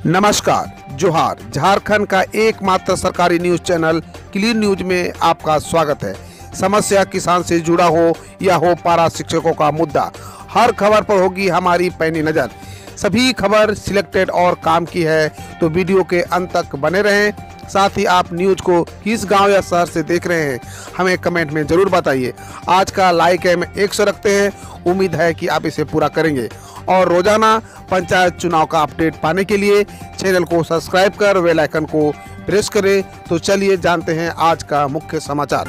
नमस्कार, जोहार। झारखंड का एकमात्र सरकारी न्यूज चैनल क्लीन न्यूज में आपका स्वागत है। समस्या किसान से जुड़ा हो या हो पारा शिक्षकों का मुद्दा, हर खबर पर होगी हमारी पैनी नज़र। सभी खबर सिलेक्टेड और काम की है, तो वीडियो के अंत तक बने रहें। साथ ही आप न्यूज को किस गांव या शहर से देख रहे हैं, हमें कमेंट में ज़रूर बताइए। आज का लाइक है 100 रखते हैं, उम्मीद है कि आप इसे पूरा करेंगे। और रोजाना पंचायत चुनाव का अपडेट पाने के लिए चैनल को सब्सक्राइब कर बेल आइकन को प्रेस करें। तो चलिए जानते हैं आज का मुख्य समाचार।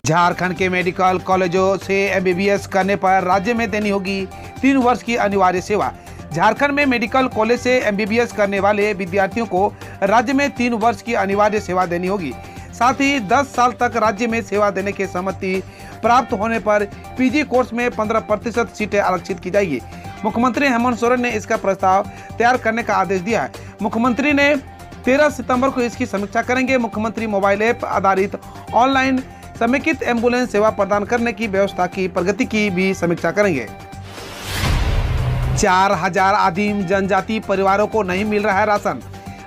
झारखंड के मेडिकल कॉलेजों से एमबीबीएस करने पर राज्य में देनी होगी 3 वर्ष की अनिवार्य सेवा। झारखंड में मेडिकल कॉलेज से एमबीबीएस करने वाले विद्यार्थियों को राज्य में 3 वर्ष की अनिवार्य सेवा देनी होगी। साथ ही 10 साल तक राज्य में सेवा देने की सहमति प्राप्त होने पर पीजी कोर्स में 15% सीटें आरक्षित की जाएगी। मुख्यमंत्री हेमंत सोरेन ने इसका प्रस्ताव तैयार करने का आदेश दिया है। मुख्यमंत्री ने 13 सितंबर को इसकी समीक्षा करेंगे। मुख्यमंत्री मोबाइल ऐप आधारित ऑनलाइन समेकित एम्बुलेंस सेवा प्रदान करने की व्यवस्था की प्रगति की भी समीक्षा करेंगे। 4000 आदिम जनजाति परिवारों को नहीं मिल रहा है राशन।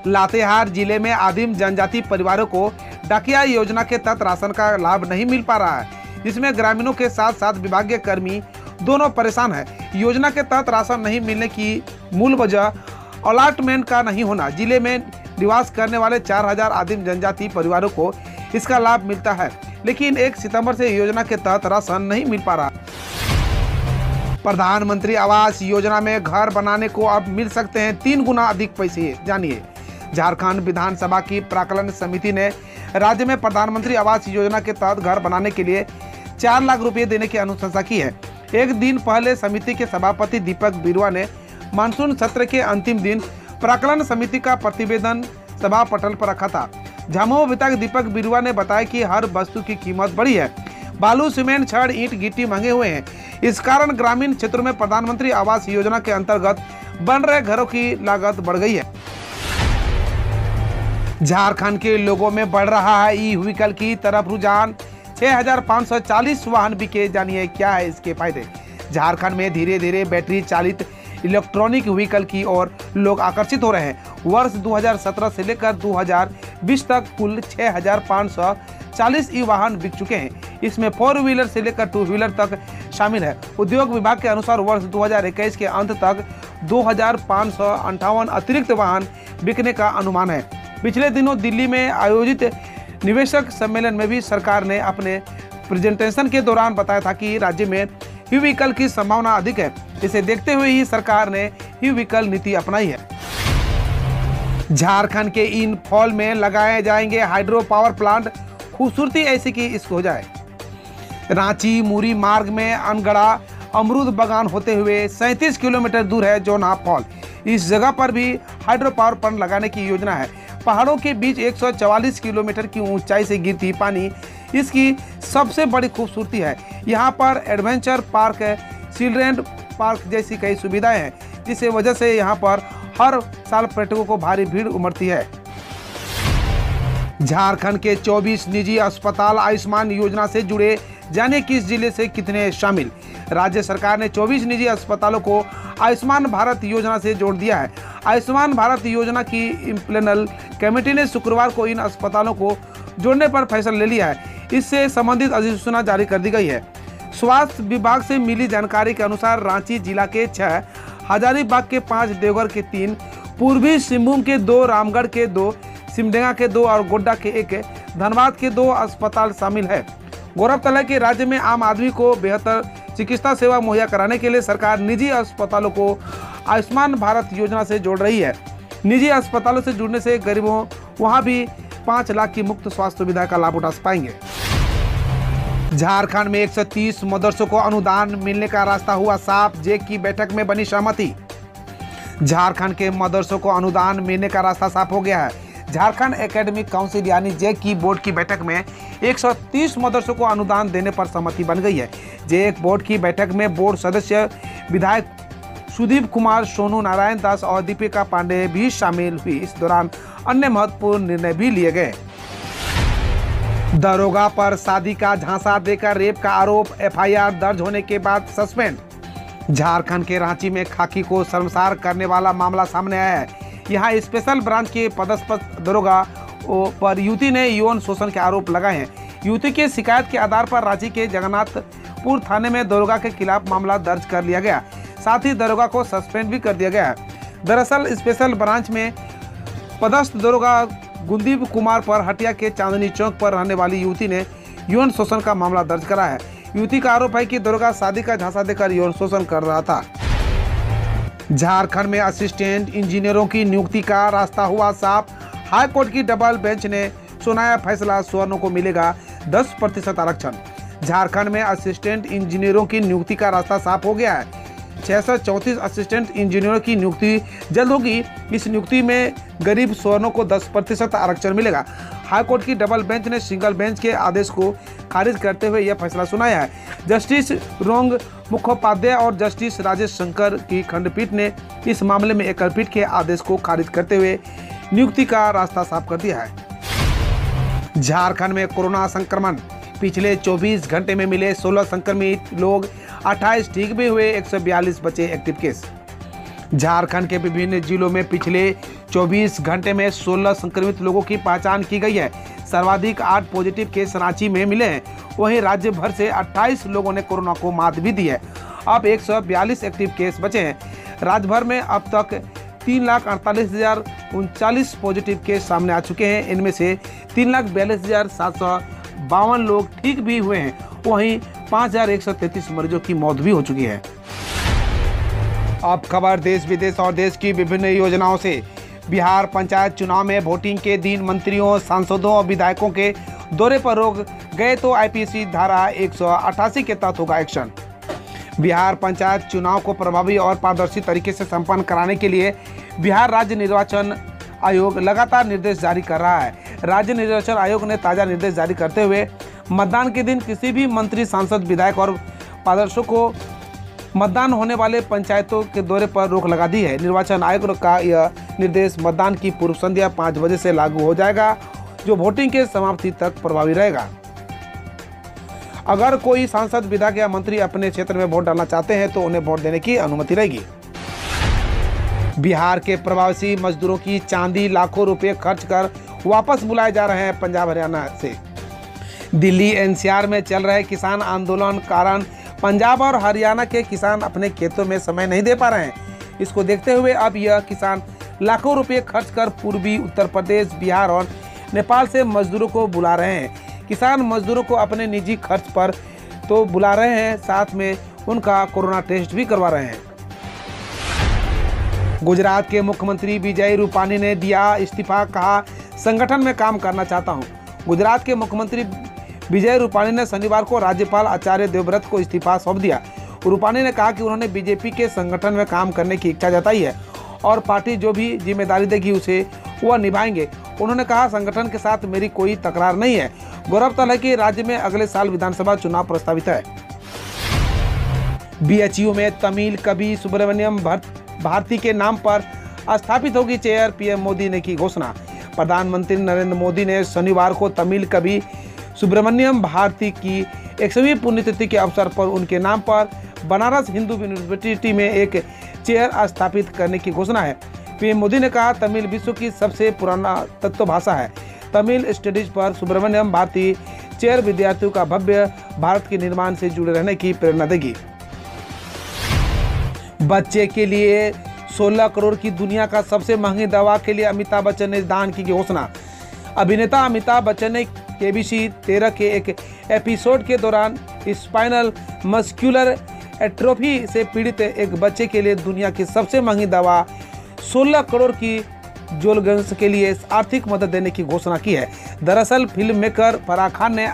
लातेहार जिले में आदिम जनजाति परिवारों को डाकिया योजना के तहत राशन का लाभ नहीं मिल पा रहा है, जिसमें ग्रामीणों के साथ साथ विभागीय कर्मी दोनों परेशान हैं। योजना के तहत राशन नहीं मिलने की मूल वजह अलॉटमेंट का नहीं होना। जिले में निवास करने वाले 4000 आदिम जनजाति परिवारों को इसका लाभ मिलता है, लेकिन 1 सितंबर से योजना के तहत राशन नहीं मिल पा रहा। प्रधानमंत्री आवास योजना में घर बनाने को अब मिल सकते हैं 3 गुना अधिक पैसे। जानिए, झारखंड विधानसभा की प्राक्कलन समिति ने राज्य में प्रधानमंत्री आवास योजना के तहत घर बनाने के लिए 4 लाख रुपए देने की अनुशंसा की है। एक दिन पहले समिति के सभापति दीपक बिरुआ ने मानसून सत्र के अंतिम दिन प्राक्कलन समिति का प्रतिवेदन सभा पटल पर रखा था। झामुमो विधायक दीपक बिरुआ ने बताया कि हर वस्तु की कीमत बढ़ी है। बालू, सीमेंट, छड़, ईंट, गिट्टी महंगे हुए हैं। इस कारण ग्रामीण क्षेत्रों में प्रधानमंत्री आवास योजना के अंतर्गत बन रहे घरों की लागत बढ़ गई है। झारखंड के लोगों में बढ़ रहा है ई व्हीकल की तरफ रुझान। 6540 वाहन बिके। जानिए क्या है इसके फायदे। झारखंड में धीरे धीरे बैटरी चालित इलेक्ट्रॉनिक व्हीकल की ओर लोग आकर्षित हो रहे हैं। वर्ष 2017 से लेकर 2020 तक कुल 6540 ई वाहन बिक चुके हैं। इसमें 4 व्हीलर से लेकर 2 व्हीलर तक शामिल है। उद्योग विभाग के अनुसार वर्ष 2021 के अंत तक 2558 अतिरिक्त वाहन बिकने का अनुमान है। पिछले दिनों दिल्ली में आयोजित निवेशक सम्मेलन में भी सरकार ने अपने प्रेजेंटेशन के दौरान बताया था कि राज्य में ई व्हीकल की संभावना अधिक है। इसे देखते हुए ही सरकार ने ई व्हीकल नीति अपनाई है। झारखंड के इन फॉल में लगाए जाएंगे हाइड्रो पावर प्लांट। खूबसूरती ऐसी कि इसको हो जाए। रांची मुरी मार्ग में अनगढ़ा अमरूद बागान होते हुए 37 किलोमीटर दूर है जोना फॉल। इस जगह पर भी हाइड्रो पावर प्लांट लगाने की योजना है। पहाड़ों के बीच 144 किलोमीटर की ऊंचाई से गिरती पानी इसकी सबसे बड़ी खूबसूरती है। यहाँ पर एडवेंचर पार्क, चिल्ड्रेन पार्क जैसी कई सुविधाएं हैं, जिस वजह से यहाँ पर हर साल पर्यटकों को भारी भीड़ उमड़ती है। झारखंड के 24 निजी अस्पताल आयुष्मान योजना से जुड़े। जाने किस जिले से कितने शामिल। राज्य सरकार ने 24 निजी अस्पतालों को आयुष्मान भारत योजना से जोड़ दिया है। आयुष्मान भारत योजना की इम्प्लेनल कमेटी ने शुक्रवार को इन अस्पतालों को जोड़ने पर फैसला ले लिया है। इससे संबंधित अधिसूचना जारी कर दी गई है। स्वास्थ्य विभाग से मिली जानकारी के अनुसार रांची जिला के 6, हजारीबाग के 5, देवघर के 3, पूर्वी सिंहभूम के 2, रामगढ़ के 2, सिमडेगा के 2 और गोड्डा के 1, धनबाद के 2 अस्पताल शामिल है। गौरतलब है कि राज्य में आम आदमी को बेहतर चिकित्सा सेवा मुहैया कराने के लिए सरकार निजी अस्पतालों को आयुष्मान भारत योजना से जोड़ रही है। निजी अस्पतालों से जुड़ने से गरीबों वहां भी 5 लाख की मुफ्त स्वास्थ्य सुविधा का लाभ उठा पाएंगे। झारखंड में 130 मदरसों को अनुदान मिलने का रास्ता हुआ साफ। जेक की बैठक में बनी सहमति। झारखंड के मदरसों को अनुदान मिलने का रास्ता साफ हो गया है। झारखंड एकेडमिक काउंसिल यानी जेक की बोर्ड की बैठक में 130 मदरसों को अनुदान देने पर सहमति बन गई है। जेक बोर्ड की बैठक में बोर्ड सदस्य विधायक सुदीप कुमार, सोनू नारायण दास और दीपिका पांडे भी शामिल हुई। इस दौरान अन्य महत्वपूर्ण निर्णय भी लिए गए। दरोगा पर शादी का झांसा देकर रेप का आरोप। एफआईआर दर्ज होने के बाद सस्पेंड। झारखंड के रांची में खाकी को शर्मसार करने वाला मामला सामने आया है। यहाँ स्पेशल ब्रांच के पदस्थ दरोगा पर युवती ने यौन शोषण के आरोप लगाए हैं। युवती की शिकायत के आधार पर रांची के जगन्नाथपुर थाने में दरोगा के खिलाफ मामला दर्ज कर लिया गया, साथ ही दरोगा को सस्पेंड भी कर दिया गया है। दरअसल स्पेशल ब्रांच में पदस्थ दरोगा गुलदीप कुमार पर हटिया के चांदनी चौक पर रहने वाली युवती ने यौन शोषण का मामला दर्ज करा है। युवती का आरोप है कि दरोगा शादी का झांसा देकर यौन शोषण कर रहा था। झारखंड में असिस्टेंट इंजीनियरों की नियुक्ति का रास्ता हुआ साफ। हाई कोर्ट की डबल बेंच ने सुनाया फैसला, सवर्णों को मिलेगा 10% आरक्षण। झारखंड में असिस्टेंट इंजीनियरों की नियुक्ति का रास्ता साफ हो गया है। 634 असिस्टेंट इंजीनियरों की नियुक्ति जल्द होगी। इस नियुक्ति में गरीब सवर्णों को 10% आरक्षण मिलेगा। हाईकोर्ट की डबल बेंच ने सिंगल बेंच के आदेश को खारिज करते हुए यह फैसला सुनाया है। जस्टिस रोंग मुखोपाध्याय और जस्टिस राजेश शंकर की खंडपीठ ने इस मामले में एकल पीठ के आदेश को खारिज करते हुए नियुक्ति का रास्ता साफ कर दिया है। झारखंड में कोरोना संक्रमण, पिछले 24 घंटे में मिले 16 संक्रमित लोग, 28 ठीक भी हुए, 142 बचे एक्टिव केस। झारखंड के विभिन्न जिलों में पिछले 24 घंटे में 16 संक्रमित लोगों की पहचान की गई है। सर्वाधिक 8 पॉजिटिव केस रांची में मिले हैं। वहीं राज्य भर से 28 लोगों ने कोरोना को मात भी दी है। अब 142 एक्टिव केस बचे हैं। राज्य भर में अब तक 3,48,039 पॉजिटिव केस सामने आ चुके हैं। इनमें से 3,42,752 लोग ठीक भी हुए हैं। वहीं 5,133 मरीजों की मौत भी हो चुकी है। अब खबर देश विदेश और देश की विभिन्न योजनाओं से। बिहार पंचायत चुनाव में वोटिंग के दिन मंत्रियों, सांसदों और विधायकों के दौरे पर रोक गए तो आईपीसी धारा 188 के तहत होगा एक्शन। बिहार पंचायत चुनाव को प्रभावी और पारदर्शी तरीके से संपन्न कराने के लिए बिहार राज्य निर्वाचन आयोग लगातार निर्देश जारी कर रहा है। राज्य निर्वाचन आयोग ने ताज़ा निर्देश जारी करते हुए मतदान के दिन किसी भी मंत्री, सांसद, विधायक और पार्षदों को मतदान होने वाले पंचायतों के दौरे पर रोक लगा दी है। निर्वाचन आयोग का यह निर्देश मतदान की पूर्व संध्या 5 बजे से लागू हो जाएगा, जो वोटिंग के समाप्ति तक प्रभावी रहेगा। अगर कोई सांसद, विधायक या मंत्री अपने क्षेत्र में वोट डालना चाहते हैं तो उन्हें वोट देने की अनुमति रहेगी। बिहार के प्रवासी मजदूरों की चांदी लाखों रुपए खर्च कर वापस बुलाए जा रहे हैं पंजाब हरियाणा से। दिल्ली एनसीआर में चल रहे किसान आंदोलन कारण पंजाब और हरियाणा के किसान अपने खेतों में समय नहीं दे पा रहे हैं। इसको देखते हुए अब यह किसान लाखों रुपए खर्च कर पूर्वी उत्तर प्रदेश, बिहार और नेपाल से मजदूरों को बुला रहे हैं। किसान मजदूरों को अपने निजी खर्च पर तो बुला रहे हैं, साथ में उनका कोरोना टेस्ट भी करवा रहे हैं। गुजरात के मुख्यमंत्री विजय रूपानी ने दिया इस्तीफा, कहा संगठन में काम करना चाहता हूं। गुजरात के मुख्यमंत्री विजय रूपानी ने शनिवार को राज्यपाल आचार्य देवव्रत को इस्तीफा सौंप दिया। रूपानी ने कहा कि उन्होंने बीजेपी के संगठन में काम करने की इच्छा जताई है और पार्टी जो भी जिम्मेदारी देगी उसे वह निभाएंगे। उन्होंने कहा, संगठन के साथ मेरी कोई तकरार नहीं है। गौरतलब है कि राज्य में अगले साल विधानसभा चुनाव प्रस्तावित है। बीएचयू में तमिल कवि सुब्रमण्यम भारती के नाम पर स्थापित होगी चेयर, पीएम मोदी ने की घोषणा। प्रधानमंत्री नरेंद्र मोदी ने शनिवार को तमिल कवि सुब्रमण्यम भारती की 100वीं पुण्यतिथि के अवसर पर उनके नाम पर बनारस हिंदू यूनिवर्सिटी में एक चेयर स्थापित करने की घोषणा है। पीएम मोदी ने कहा, तमिल विश्व की सबसे पुराना तत्व भाषा है। तमिल स्टडीज पर सुब्रमण्यम भारती चेयर विद्यार्थियों का भव्य भारत के निर्माण से जुड़े रहने की प्रेरणा देगी। बच्चे के लिए 16 करोड़ की दुनिया का सबसे महंगी दवा के लिए अमिताभ बच्चन ने दान की घोषणा। अभिनेता अमिताभ बच्चन ने केबीसी 13 के एक एपिसोड के दौरान स्पाइनल मस्कुलर एट्रोफी से पीड़ित एक बच्चे के लिए दुनिया की सबसे महंगी दवा 16 करोड़ की जोलगंस के लिए आर्थिक मदद देने की घोषणा की है। दरअसल फिल्म मेकर फराह खान ने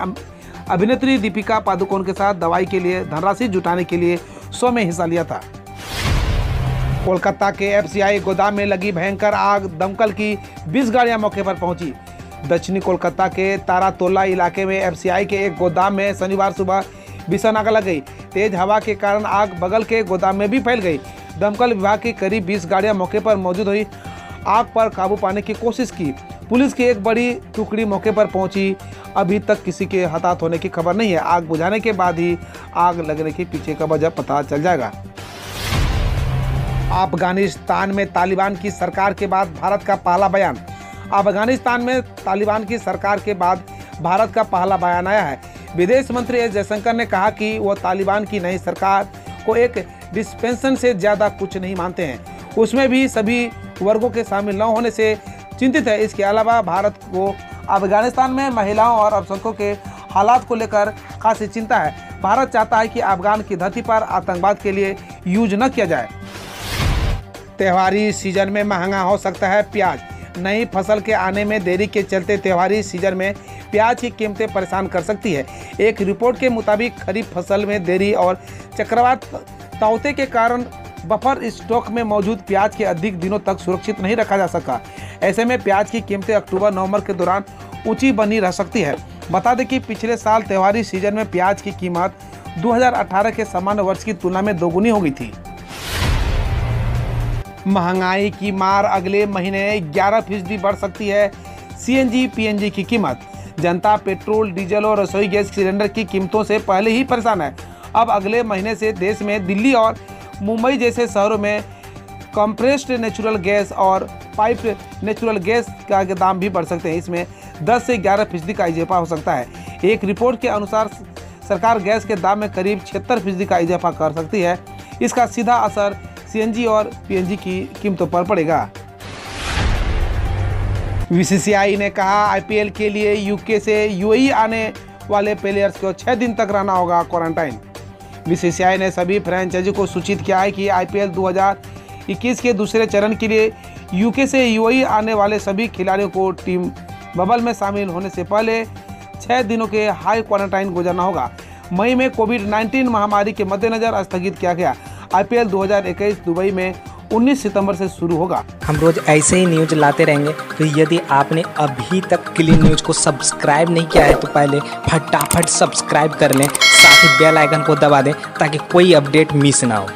अभिनेत्री दीपिका पादुकोण के साथ दवाई के लिए धनराशि जुटाने के लिए शो में हिस्सा लिया था। कोलकाता के एफसीआई गोदाम में लगी भयंकर आग, दमकल की 20 गाड़ियां मौके पर पहुंची। दक्षिणी कोलकाता के तारातोला इलाके में एफसीआई के एक गोदाम में शनिवार सुबह भीषण आग लग गई। तेज हवा के कारण आग बगल के गोदाम में भी फैल गई। दमकल विभाग की करीब 20 गाड़ियां मौके पर मौजूद हुई आग पर काबू पाने की कोशिश की। पुलिस की एक बड़ी टुकड़ी मौके पर पहुंची। अभी तक किसी के हताहत होने की खबर नहीं है। आग बुझाने के बाद ही आग लगने के पीछे का वजह पता चल जाएगा। अफगानिस्तान में तालिबान की सरकार के बाद भारत का पहला बयान। अफगानिस्तान में तालिबान की सरकार के बाद भारत का पहला बयान आया है। विदेश मंत्री एस जयशंकर ने कहा कि वह तालिबान की नई सरकार को एक डिस्पेंसन से ज़्यादा कुछ नहीं मानते हैं, उसमें भी सभी वर्गों के शामिल न होने से चिंतित है। इसके अलावा भारत को अफगानिस्तान में महिलाओं और अल्पसंख्यकों के हालात को लेकर खासी चिंता है। भारत चाहता है कि अफगान की धरती पर आतंकवाद के लिए यूज न किया जाए। त्योहारी सीजन में महंगा हो सकता है प्याज। नई फसल के आने में देरी के चलते त्योहारी सीजन में प्याज की कीमतें परेशान कर सकती है। एक रिपोर्ट के मुताबिक खरीफ फसल में देरी और चक्रवात ताउते के कारण बफर स्टॉक में मौजूद प्याज के अधिक दिनों तक सुरक्षित नहीं रखा जा सका। ऐसे में प्याज की कीमतें अक्टूबर-नवंबर के दौरान ऊंची बनी रह सकती है। बता दें कि पिछले साल त्योहारी सीजन में प्याज की कीमत 2018 के सामान्य वर्ष की तुलना में दोगुनी हो गई थी। महंगाई की मार, अगले महीने 11% बढ़ सकती है सीएनजी पीएनजी की कीमत। जनता पेट्रोल, डीजल और रसोई गैस सिलेंडर की कीमतों से पहले ही परेशान है। अब अगले महीने से देश में दिल्ली और मुंबई जैसे शहरों में कंप्रेस्ड नेचुरल गैस और पाइप्ड नेचुरल गैस का दाम भी बढ़ सकते हैं। इसमें 10 से 11% का इजाफा हो सकता है। एक रिपोर्ट के अनुसार सरकार गैस के दाम में करीब 76% का इजाफा कर सकती है। इसका सीधा असर सीएनजी और पीएनजी की कीमतों पर पड़ेगा। बीसीसीआई ने कहा आईपीएल के लिए यूके से यूएई आने वाले प्लेयर्स को 6 दिन तक रहना होगा क्वारंटाइन। बीसीसीआई ने सभी फ्रेंचाइजी को सूचित किया है कि आईपीएल 2021 के दूसरे चरण के लिए यूके से यूएई आने वाले सभी खिलाड़ियों को टीम बबल में शामिल होने से पहले 6 दिनों के हाई क्वारंटाइन गुजरना होगा। मई में कोविड-19 महामारी के मद्देनजर स्थगित किया गया आईपीएल 2021 दुबई में 19 सितंबर से शुरू होगा। हम रोज ऐसे ही न्यूज लाते रहेंगे, तो यदि आपने अभी तक क्लीन न्यूज को सब्सक्राइब नहीं किया है तो पहले फटाफट सब्सक्राइब कर लें, साथ ही बेल आइकन को दबा दें ताकि कोई अपडेट मिस ना हो।